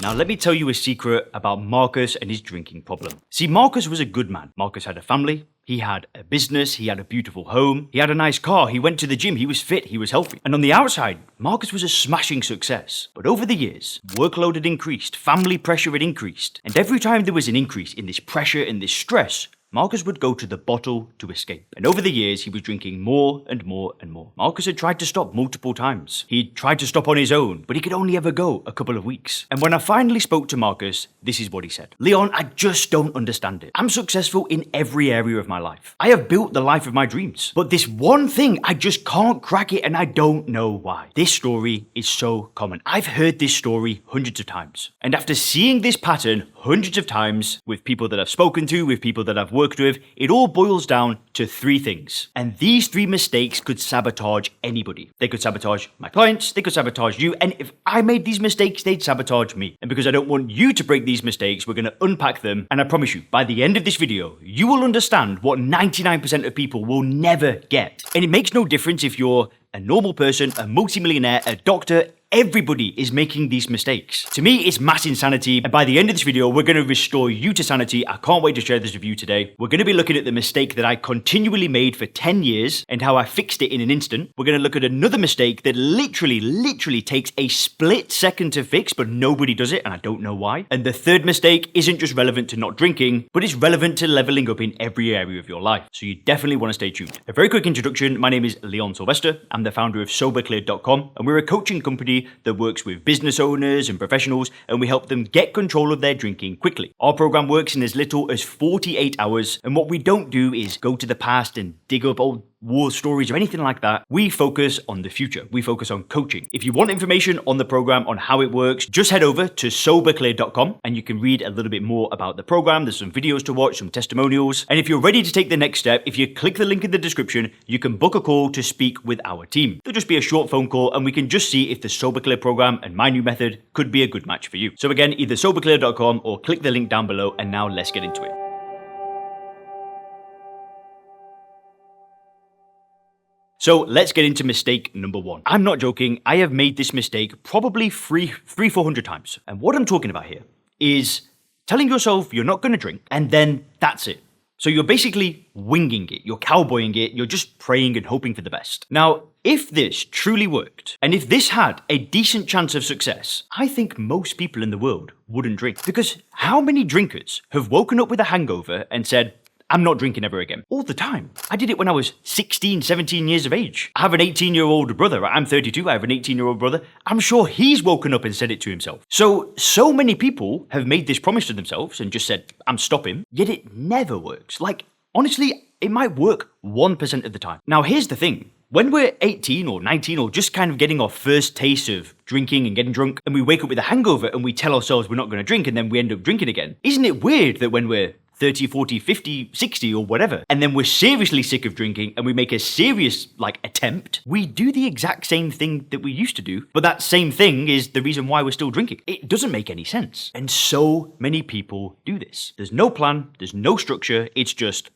Now let me tell you a secret about Marcus and his drinking problem. See, Marcus was a good man. Marcus had a family. He had a business, he had a beautiful home, he had a nice car, he went to the gym, he was fit, he was healthy. And on the outside, Marcus was a smashing success. But over the years, workload had increased, family pressure had increased, and every time there was an increase in this pressure and this stress, Marcus would go to the bottle to escape. And over the years, he was drinking more and more and more. Marcus had tried to stop multiple times. He tried to stop on his own, but he could only ever go a couple of weeks. And when I finally spoke to Marcus, this is what he said. Leon, I just don't understand it. I'm successful in every area of my life. I have built the life of my dreams. But this one thing, I just can't crack it and I don't know why. This story is so common. I've heard this story hundreds of times. And after seeing this pattern hundreds of times with people that I've spoken to, with people that I've worked with, it all boils down to three things. And these three mistakes could sabotage anybody. They could sabotage my clients, they could sabotage you, and if I made these mistakes, they'd sabotage me. And because I don't want you to break these mistakes, we're going to unpack them, and I promise you, by the end of this video, you will understand what 99% of people will never get. And it makes no difference if you're a normal person, a multimillionaire, a doctor. Everybody is making these mistakes. To me, it's mass insanity. And by the end of this video, we're going to restore you to sanity. I can't wait to share this with you today. We're going to be looking at the mistake that I continually made for 10 years and how I fixed it in an instant. We're going to look at another mistake that literally takes a split second to fix, but nobody does it, and I don't know why. And the third mistake isn't just relevant to not drinking, but it's relevant to leveling up in every area of your life. So you definitely want to stay tuned. A very quick introduction. My name is Leon Sylvester. I'm the founder of SoberClear.com, and we're a coaching company that works with business owners and professionals, and we help them get control of their drinking quickly. Our program works in as little as 48 hours, and what we don't do is go to the past and dig up old war stories or anything like that. We focus on the future. We focus on coaching. If you want information on the program, on how it works, just head over to SoberClear.com and you can read a little bit more about the program. There's some videos to watch, some testimonials. And if you're ready to take the next step, if you click the link in the description, you can book a call to speak with our team. It'll just be a short phone call and we can just see if the SoberClear program and my new method could be a good match for you. So again, either SoberClear.com or click the link down below, and now let's get into it. So let's get into mistake number one. I'm not joking. I have made this mistake probably 400 times. And what I'm talking about here is telling yourself you're not going to drink and then that's it. So you're basically winging it. You're cowboying it. You're just praying and hoping for the best. Now, if this truly worked and if this had a decent chance of success, I think most people in the world wouldn't drink. Because how many drinkers have woken up with a hangover and said, I'm not drinking ever again? All the time. I did it when I was 16, 17 years of age. I have an 18-year-old brother. I'm 32. I have an 18-year-old brother. I'm sure he's woken up and said it to himself. So many people have made this promise to themselves and just said, I'm stopping, yet it never works. Like, honestly, it might work 1% of the time. Now, here's the thing. When we're 18 or 19 or just kind of getting our first taste of drinking and getting drunk, and we wake up with a hangover and we tell ourselves we're not going to drink and then we end up drinking again, isn't it weird that when we're 30, 40, 50, 60 or whatever, and then we're seriously sick of drinking and we make a serious attempt, we do the exact same thing that we used to do, but that same thing is the reason why we're still drinking. It doesn't make any sense. And so many people do this. There's no plan, there's no structure, it's just,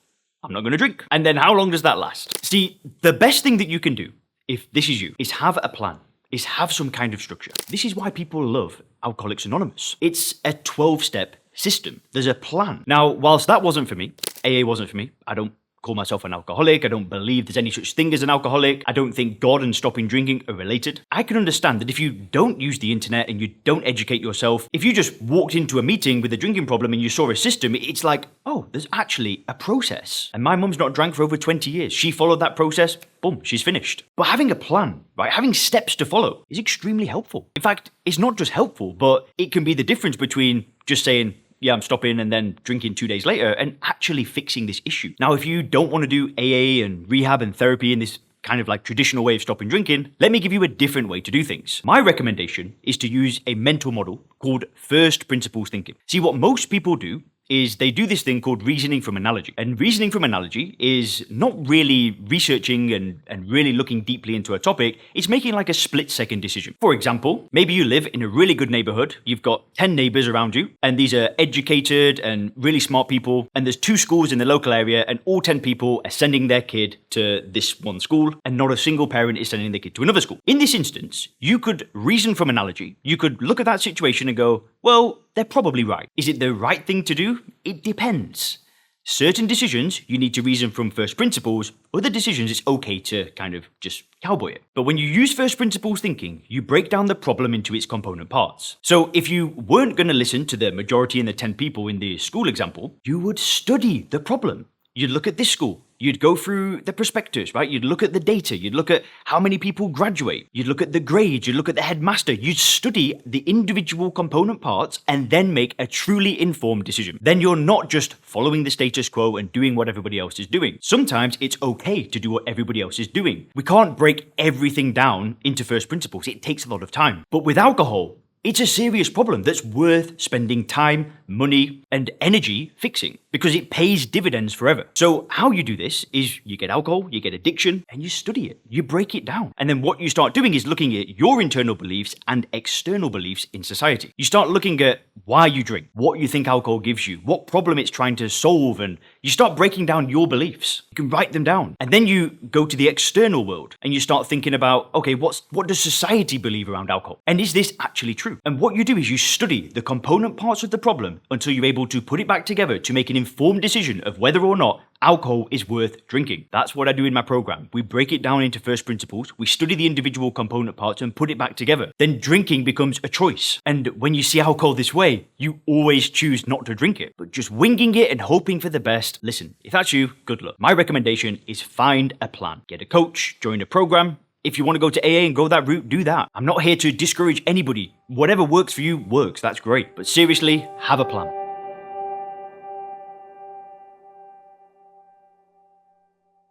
I'm not going to drink. And then how long does that last? See, the best thing that you can do, if this is you, is have a plan. Is have some kind of structure. This is why people love Alcoholics Anonymous. It's a 12-step system. There's a plan. Now, whilst that wasn't for me, AA wasn't for me, I don't call myself an alcoholic, I don't believe there's any such thing as an alcoholic, I don't think God and stopping drinking are related. I can understand that if you don't use the internet and you don't educate yourself, if you just walked into a meeting with a drinking problem and you saw a system, it's like, oh, there's actually a process. And my mum's not drank for over 20 years. She followed that process, boom, she's finished. But having a plan, right, having steps to follow is extremely helpful. In fact, it's not just helpful, but it can be the difference between just saying, yeah, I'm stopping and then drinking 2 days later and actually fixing this issue. Now, if you don't want to do AA and rehab and therapy in this kind of traditional way of stopping drinking, let me give you a different way to do things. My recommendation is to use a mental model called first principles thinking. See, what most people do is they do this thing called reasoning from analogy. And reasoning from analogy is not really researching and really looking deeply into a topic. It's making like a split-second decision. For example, maybe you live in a really good neighborhood. You've got 10 neighbors around you, and these are educated and really smart people. And there's 2 schools in the local area, and all 10 people are sending their kid to this one school, and not a single parent is sending their kid to another school. In this instance, you could reason from analogy. You could look at that situation and go, well, they're probably right. Is it the right thing to do? It depends. Certain decisions, you need to reason from first principles. Other decisions, it's okay to kind of just cowboy it. But when you use first principles thinking, you break down the problem into its component parts. So if you weren't going to listen to the majority in the 10 people in the school example, you would study the problem. You'd look at this school. You'd go through the prospectus, right? You'd look at the data. You'd look at how many people graduate. You'd look at the grades. You'd look at the headmaster. You'd study the individual component parts and then make a truly informed decision. Then you're not just following the status quo and doing what everybody else is doing. Sometimes it's okay to do what everybody else is doing. We can't break everything down into first principles. It takes a lot of time. But with alcohol, it's a serious problem that's worth spending time, money, and energy fixing because it pays dividends forever. So how you do this is you get alcohol, you get addiction, and you study it. You break it down. And then what you start doing is looking at your internal beliefs and external beliefs in society. You start looking at why you drink, what you think alcohol gives you, what problem it's trying to solve, and you start breaking down your beliefs. You can write them down. And then you go to the external world and you start thinking about, okay, what does society believe around alcohol? And is this actually true? And what you do is you study the component parts of the problem until you're able to put it back together to make an informed decision of whether or not alcohol is worth drinking. That's what I do in my program. We break it down into first principles, we study the individual component parts and put it back together. Then drinking becomes a choice. And when you see alcohol this way, you always choose not to drink it. But just winging it and hoping for the best, listen, if that's you, good luck. My recommendation is find a plan. Get a coach, join a program. If you want to go to AA and go that route, do that. I'm not here to discourage anybody. Whatever works for you works, that's great. But seriously, have a plan.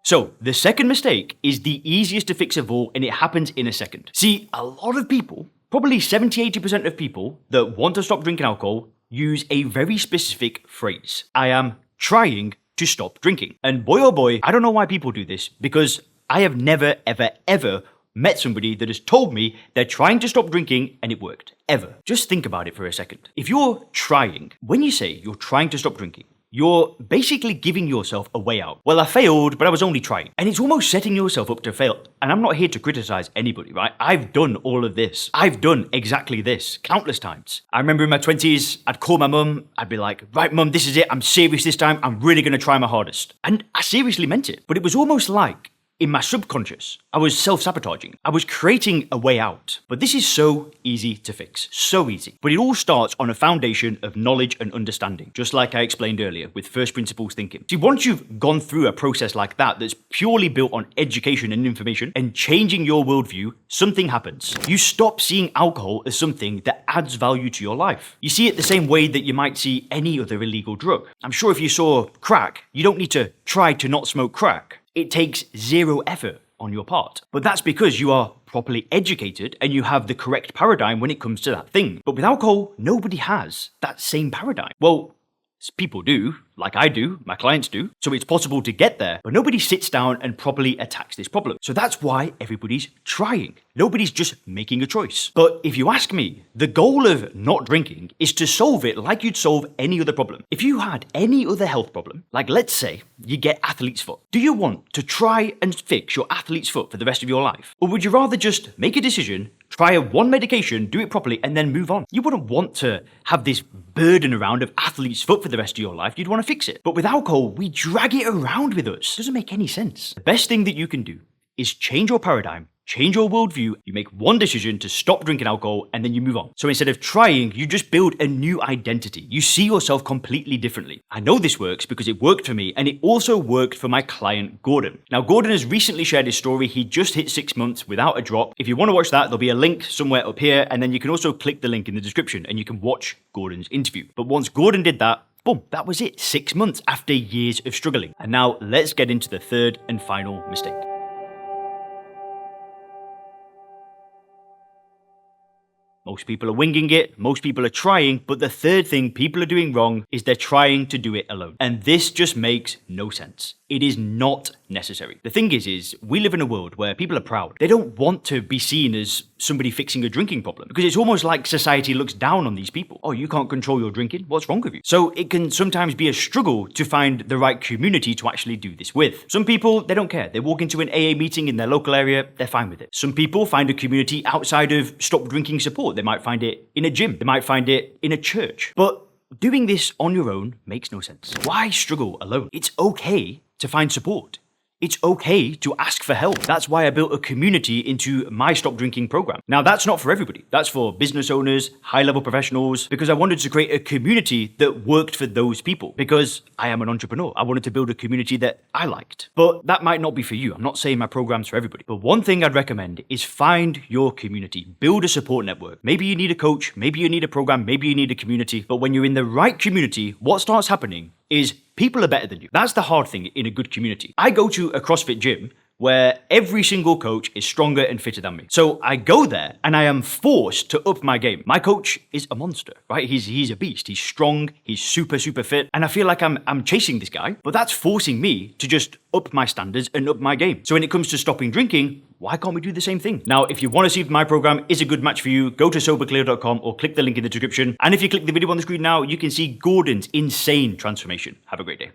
So, the second mistake is the easiest to fix of all, and it happens in a second. See, a lot of people, probably 70-80% of people that want to stop drinking alcohol use a very specific phrase. I am trying to stop drinking. And boy oh boy, I don't know why people do this, because I have never, ever, ever met somebody that has told me they're trying to stop drinking and it worked. Ever. Just think about it for a second. If you're trying, when you say you're trying to stop drinking, you're basically giving yourself a way out. Well, I failed, but I was only trying. And it's almost setting yourself up to fail. And I'm not here to criticize anybody, right? I've done all of this. I've done exactly this countless times. I remember in my 20s, I'd call my mum. I'd be like, right, mum, this is it. I'm serious this time. I'm really going to try my hardest. And I seriously meant it. But it was almost like, in my subconscious, I was self-sabotaging. I was creating a way out. But this is so easy to fix. So easy. But it all starts on a foundation of knowledge and understanding, just like I explained earlier with first principles thinking. See, once you've gone through a process like that that's purely built on education and information and changing your worldview, something happens. You stop seeing alcohol as something that adds value to your life. You see it the same way that you might see any other illegal drug. I'm sure if you saw crack, you don't need to try to not smoke crack. It takes zero effort on your part. But that's because you are properly educated and you have the correct paradigm when it comes to that thing. But with alcohol, nobody has that same paradigm. Well, people do, like I do, my clients do, so it's possible to get there, but nobody sits down and properly attacks this problem. So that's why everybody's trying. Nobody's just making a choice. But if you ask me, the goal of not drinking is to solve it like you'd solve any other problem. If you had any other health problem, like let's say you get athlete's foot, do you want to try and fix your athlete's foot for the rest of your life? Or would you rather just make a decision, try one medication, do it properly, and then move on? You wouldn't want to have this burden around of athlete's foot for the rest of your life. You'd want to fix it. But with alcohol, we drag it around with us. It doesn't make any sense. The best thing that you can do is change your paradigm, change your worldview. You make one decision to stop drinking alcohol and then you move on. So instead of trying, you just build a new identity. You see yourself completely differently. I know this works because it worked for me and it also worked for my client, Gordon. Now, Gordon has recently shared his story. He just hit 6 months without a drop. If you want to watch that, there'll be a link somewhere up here and then you can also click the link in the description and you can watch Gordon's interview. But once Gordon did that, boom, that was it. 6 months after years of struggling. And now let's get into the third and final mistake. Most people are winging it, most people are trying, but the third thing people are doing wrong is they're trying to do it alone. And this just makes no sense. It is not necessary. The thing is we live in a world where people are proud. They don't want to be seen as somebody fixing a drinking problem because it's almost like society looks down on these people. Oh, you can't control your drinking? What's wrong with you? So it can sometimes be a struggle to find the right community to actually do this with. Some people, they don't care. They walk into an AA meeting in their local area, they're fine with it. Some people find a community outside of stop drinking support. They might find it in a gym. They might find it in a church. But doing this on your own makes no sense. Why struggle alone? It's okay to find support. It's okay to ask for help. That's why I built a community into my stop drinking program. Now, that's not for everybody. That's for business owners, high-level professionals, because I wanted to create a community that worked for those people. Because I am an entrepreneur. I wanted to build a community that I liked. But that might not be for you. I'm not saying my program's for everybody. But one thing I'd recommend is find your community. Build a support network. Maybe you need a coach, maybe you need a program, maybe you need a community. But when you're in the right community, what starts happening is people are better than you. That's the hard thing in a good community. I go to a CrossFit gym where every single coach is stronger and fitter than me. So I go there and I am forced to up my game. My coach is a monster, right? He's a beast. He's strong. He's super fit. And I feel like I'm chasing this guy, but that's forcing me to just up my standards and up my game. So when it comes to stopping drinking, why can't we do the same thing? Now, if you want to see if my program is a good match for you, go to soberclear.com or click the link in the description. And if you click the video on the screen now, you can see Gordon's insane transformation. Have a great day.